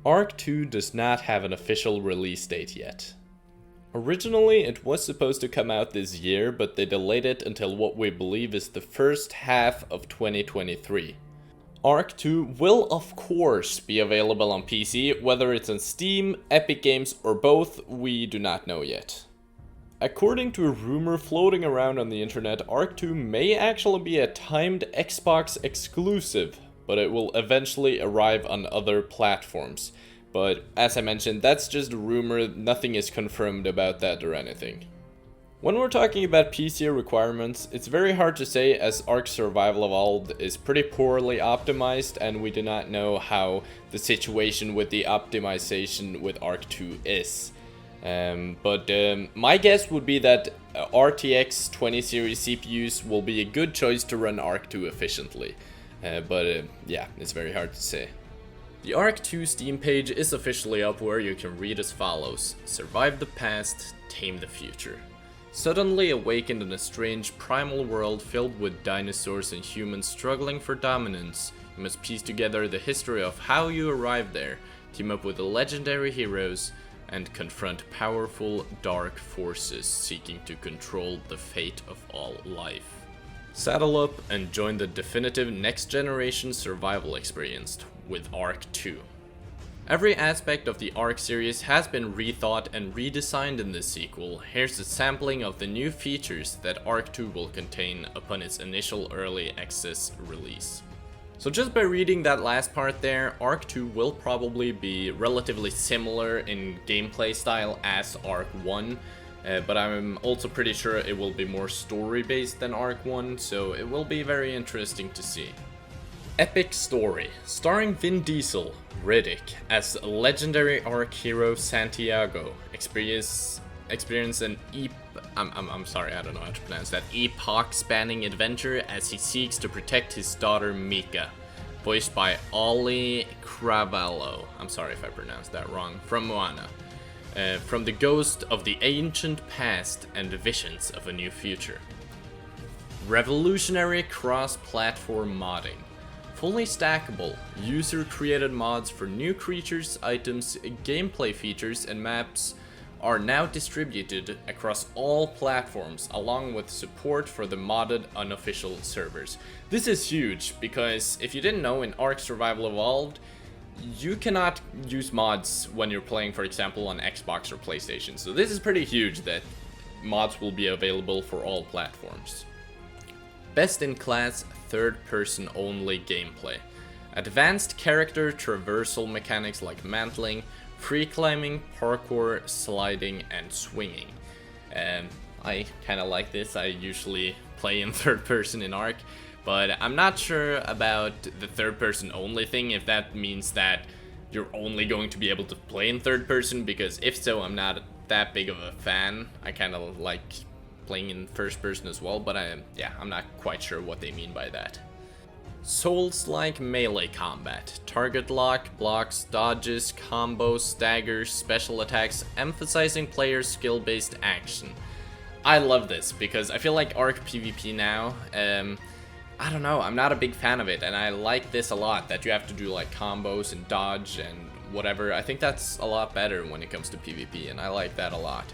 ARK 2 does not have an official release date yet. Originally, it was supposed to come out this year, but they delayed it until what we believe is the first half of 2023. ARK 2 will of course be available on PC, whether it's on Steam, Epic Games, or both, we do not know yet. According to a rumor floating around on the internet, ARK 2 may actually be a timed Xbox exclusive, but it will eventually arrive on other platforms. But as I mentioned, that's just a rumor, nothing is confirmed about that or anything. When we're talking about PC requirements, it's very hard to say as ARK Survival Evolved is pretty poorly optimized and we do not know how the situation with the optimization with ARK 2 is. But my guess would be that RTX 20 series CPUs will be a good choice to run ARK 2 efficiently. Yeah, it's very hard to say. The ARK 2 Steam page is officially up where you can read as follows: survive the past, tame the future. Suddenly awakened in a strange primal world filled with dinosaurs and humans struggling for dominance, you must piece together the history of how you arrived there, team up with the legendary heroes, and confront powerful dark forces seeking to control the fate of all life. Saddle up and join the definitive next generation survival experience with ARK 2. Every aspect of the ARK series has been rethought and redesigned in this sequel. Here's a sampling of the new features that ARK 2 will contain upon its initial early access release. So just by reading that last part there, ARK 2 will probably be relatively similar in gameplay style as ARK 1, but I'm also pretty sure it will be more story based than ARK 1, so it will be very interesting to see. Epic story, starring Vin Diesel, Riddick, as legendary ARK hero Santiago, experience an I'm sorry, I don't know how to pronounce that, epoch-spanning adventure as he seeks to protect his daughter Mika, voiced by Ollie Cravalho, I'm sorry if I pronounced that wrong, from Moana, from the ghost of the ancient past and visions of a new future. Revolutionary cross-platform modding. Fully stackable, user-created mods for new creatures, items, gameplay features, and maps are now distributed across all platforms, along with support for the modded unofficial servers. This is huge, because if you didn't know, in ARK Survival Evolved, you cannot use mods when you're playing, for example, on Xbox or PlayStation. So this is pretty huge that mods will be available for all platforms. Best-in-class, third-person only gameplay. Advanced character traversal mechanics like mantling, free climbing, parkour, sliding, and swinging. I kind of like this. I usually play in third person in ARK, but I'm not sure about the third person only thing, if that means that you're only going to be able to play in third person, because if so, I'm not that big of a fan. I kind of like playing in first person as well, but I'm not quite sure what they mean by that. Souls-like melee combat, target lock, blocks, dodges, combos, staggers, special attacks, emphasizing players' skill-based action. I love this because I feel like ARK PvP now, I don't know, I'm not a big fan of it, and I like this a lot, that you have to do like combos and dodge and whatever. I think that's a lot better when it comes to PvP, and I like that a lot.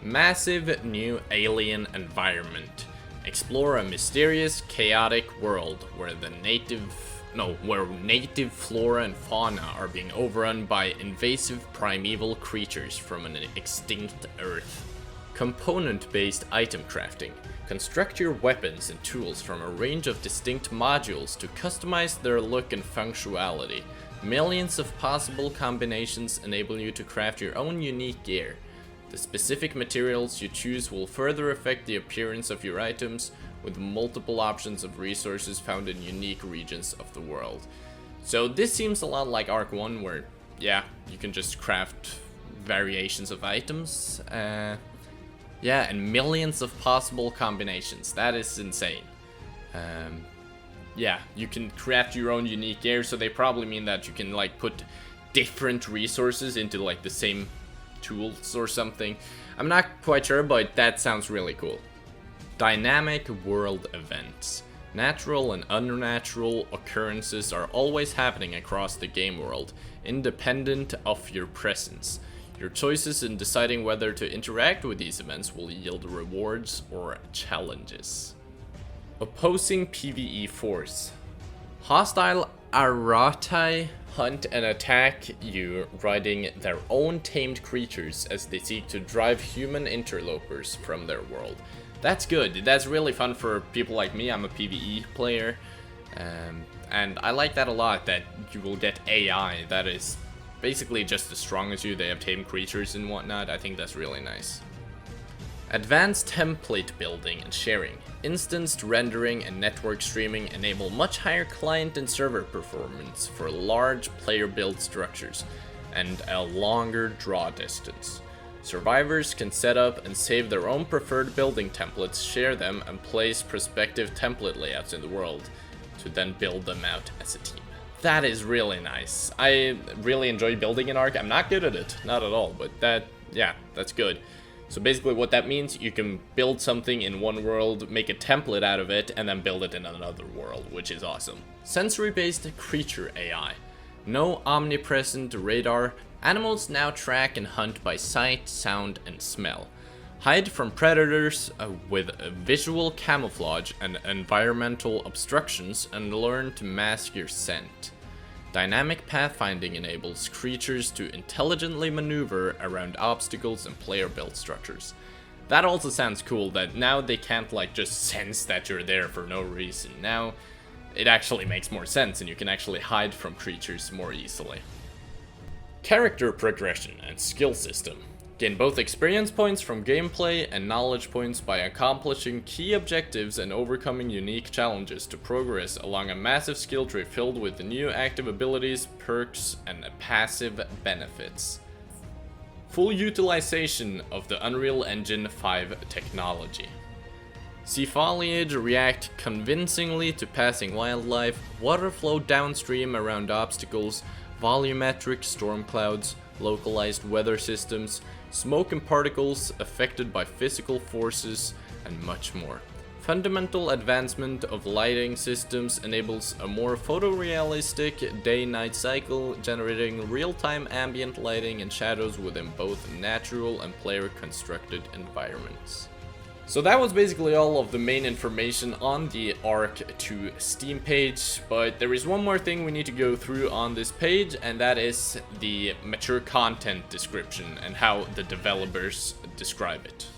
Massive new alien environment. Explore a mysterious, chaotic world where where native flora and fauna are being overrun by invasive primeval creatures from an extinct Earth. Component-based item crafting. Construct your weapons and tools from a range of distinct modules to customize their look and functionality. Millions of possible combinations enable you to craft your own unique gear. The specific materials you choose will further affect the appearance of your items, with multiple options of resources found in unique regions of the world. So this seems a lot like ARK 1, where, yeah, you can just craft variations of items. Yeah, and millions of possible combinations. That is insane. Yeah, you can craft your own unique gear, so they probably mean that you can like put different resources into like the same tools or something. I'm not quite sure, but that sounds really cool. Dynamic world events. Natural and unnatural occurrences are always happening across the game world, independent of your presence. Your choices in deciding whether to interact with these events will yield rewards or challenges. Opposing PvE force. Hostile Aratai hunt and attack you, riding their own tamed creatures as they seek to drive human interlopers from their world. That's good. That's really fun for people like me. I'm a PvE player, and I like that a lot, that you will get AI that is basically just as strong as you. They have tamed creatures and whatnot. I think that's really nice. Advanced template building and sharing. Instanced rendering and network streaming enable much higher client and server performance for large player-built structures and a longer draw distance. Survivors can set up and save their own preferred building templates, share them, and place prospective template layouts in the world to then build them out as a team. That is really nice. I really enjoy building in ARK. I'm not good at it, not at all, but that's good. So basically what that means, you can build something in one world, make a template out of it, and then build it in another world, which is awesome. Sensory-based creature AI. No omnipresent radar. Animals now track and hunt by sight, sound, and smell. Hide from predators with visual camouflage and environmental obstructions, and learn to mask your scent. Dynamic pathfinding enables creatures to intelligently maneuver around obstacles and player-built structures. That also sounds cool, that now they can't like just sense that you're there for no reason. Now it actually makes more sense and you can actually hide from creatures more easily. Character progression and skill system. Gain both experience points from gameplay and knowledge points by accomplishing key objectives and overcoming unique challenges to progress along a massive skill tree filled with new active abilities, perks, and passive benefits. Full utilization of the Unreal Engine 5 technology. See foliage react convincingly to passing wildlife, water flow downstream around obstacles, volumetric storm clouds, localized weather systems, smoke and particles affected by physical forces, and much more. Fundamental advancement of lighting systems enables a more photorealistic day-night cycle, generating real-time ambient lighting and shadows within both natural and player-constructed environments. So that was basically all of the main information on the ARK 2 Steam page, but there is one more thing we need to go through on this page, and that is the mature content description and how the developers describe it.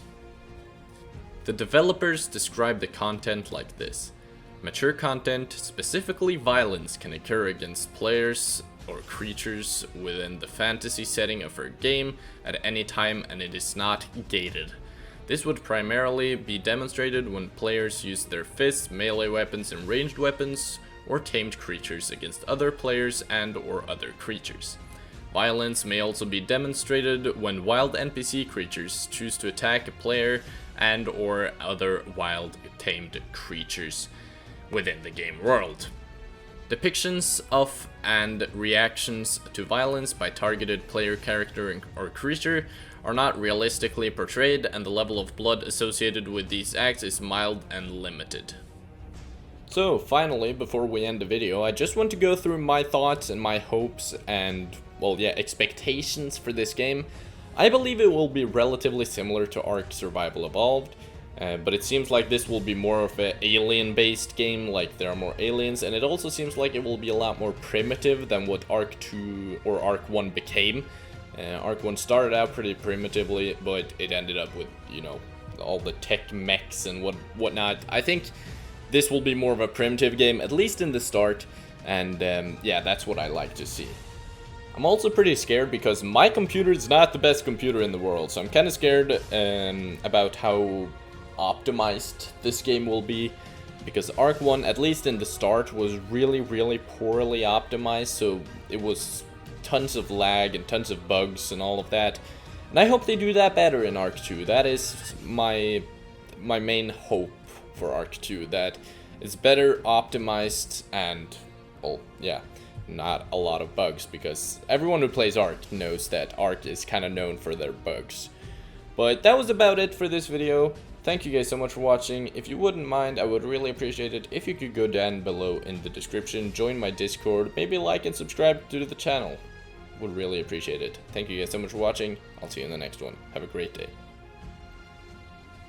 The developers describe the content like this. Mature content, specifically violence, can occur against players or creatures within the fantasy setting of our game at any time, and it is not gated. This would primarily be demonstrated when players use their fists, melee weapons, and ranged weapons, or tamed creatures against other players and or other creatures. Violence may also be demonstrated when wild NPC creatures choose to attack a player and or other wild tamed creatures within the game world. Depictions of and reactions to violence by targeted player character or creature are not realistically portrayed, and the level of blood associated with these acts is mild and limited. So finally, before we end the video, I just want to go through my thoughts and my hopes and, well, yeah, expectations for this game. I believe it will be relatively similar to ARK Survival Evolved, but it seems like this will be more of an alien-based game, like there are more aliens, and it also seems like it will be a lot more primitive than what ARK 2 or ARK 1 became. ARK 1 started out pretty primitively, but it ended up with, you know, all the tech mechs and whatnot. I think this will be more of a primitive game, at least in the start, and yeah, that's what I like to see. I'm also pretty scared because my computer is not the best computer in the world, so I'm kind of scared about how optimized this game will be, because ARK 1, at least in the start, was really poorly optimized, so it was tons of lag and tons of bugs and all of that. And I hope they do that better in ARK 2. That is my main hope for ARK 2, that it's better optimized and, well, yeah, not a lot of bugs, because everyone who plays ARK knows that ARK is kind of known for their bugs. But that was about it for this video. Thank you guys so much for watching. If you wouldn't mind, I would really appreciate it if you could go down below in the description, join my Discord, maybe like and subscribe to the channel. Would really appreciate it. Thank you guys so much for watching. I'll see you in the next one. Have a great day.